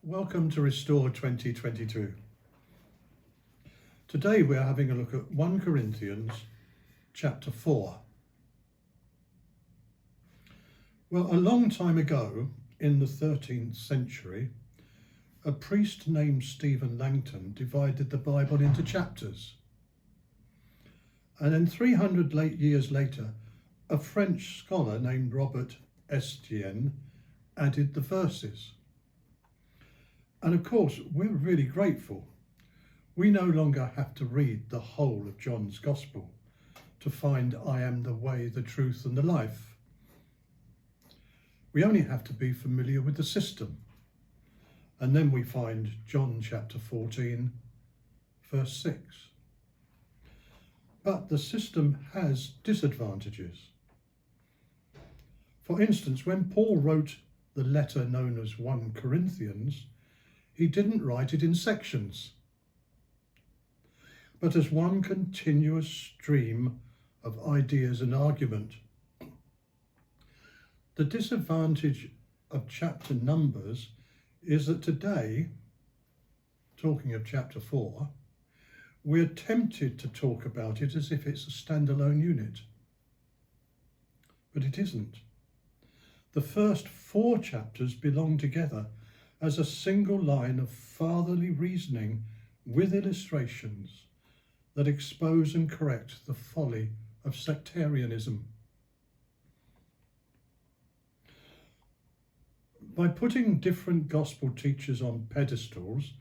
Welcome to Restore 2022. Today we're having a look at 1 Corinthians chapter 4. Well, a long time ago, in the 13th century, a priest named Stephen Langton divided the Bible into chapters. And then 300 years later, a French scholar named Robert Estienne added the verses. And of course, we're really grateful. We no longer have to read the whole of John's Gospel to find I am the way, the truth and the life. We only have to be familiar with the system. And then we find John chapter 14, verse 6. But the system has disadvantages. For instance, when Paul wrote the letter known as 1 Corinthians, he didn't write it in sections, but as one continuous stream of ideas and argument. The disadvantage of chapter numbers is that today, talking of chapter 4, we're tempted to talk about it as if it's a standalone unit. But it isn't. The first 4 chapters belong together as a single line of fatherly reasoning with illustrations that expose and correct the folly of sectarianism. By putting different gospel teachers on pedestals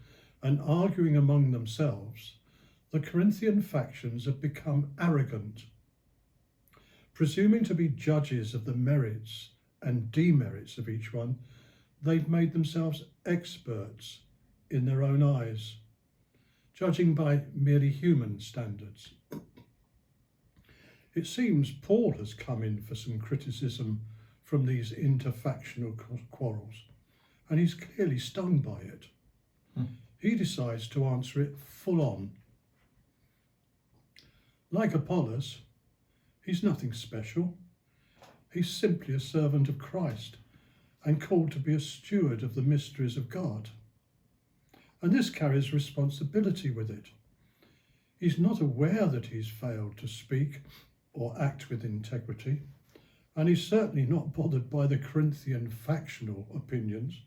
and arguing among themselves, the Corinthian factions have become arrogant. Presuming to be judges of the merits and demerits of each one, they've made themselves experts in their own eyes, judging by merely human standards. It seems Paul has come in for some criticism from these interfactional quarrels, and he's clearly stung by it. He decides to answer it full on. Like Apollos, he's nothing special. He's simply a servant of Christ and called to be a steward of the mysteries of God. And this carries responsibility with it. He's not aware that he's failed to speak or act with integrity, and he's certainly not bothered by the Corinthian factional opinions.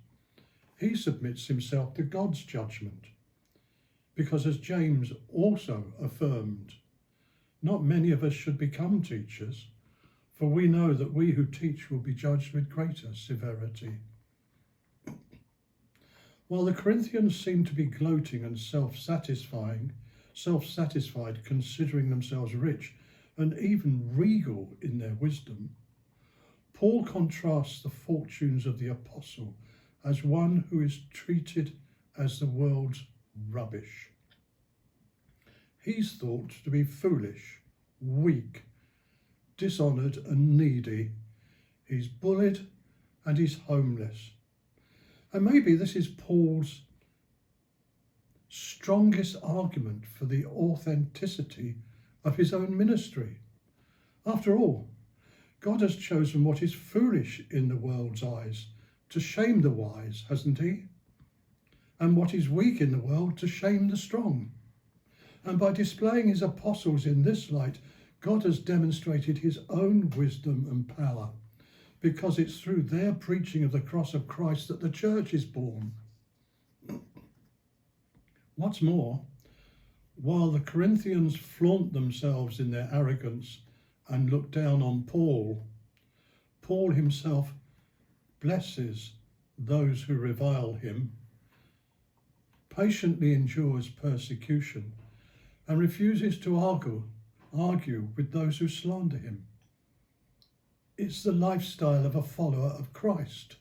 He submits himself to God's judgment, because as James also affirmed, not many of us should become teachers, for we know that we who teach will be judged with greater severity. While the Corinthians seem to be gloating and self-satisfied, considering themselves rich and even regal in their wisdom, Paul contrasts the fortunes of the apostle as one who is treated as the world's rubbish. He's thought to be foolish, weak, dishonoured and needy. He's bullied and he's homeless. And maybe this is Paul's strongest argument for the authenticity of his own ministry. After all, God has chosen what is foolish in the world's eyes to shame the wise, hasn't he? And what is weak in the world to shame the strong. And by displaying his apostles in this light, God has demonstrated his own wisdom and power, because it's through their preaching of the cross of Christ that the church is born. What's more, while the Corinthians flaunt themselves in their arrogance and look down on Paul, Paul himself blesses those who revile him, patiently endures persecution, and refuses to argue with those who slander him. It's the lifestyle of a follower of Christ.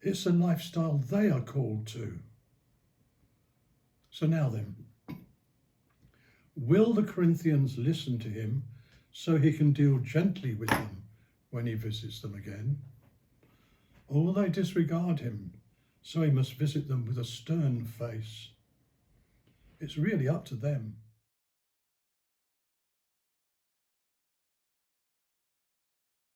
It's a lifestyle they are called to. So now then, will the Corinthians listen to him so he can deal gently with them when he visits them again? Or will they disregard him so he must visit them with a stern face? It's really up to them.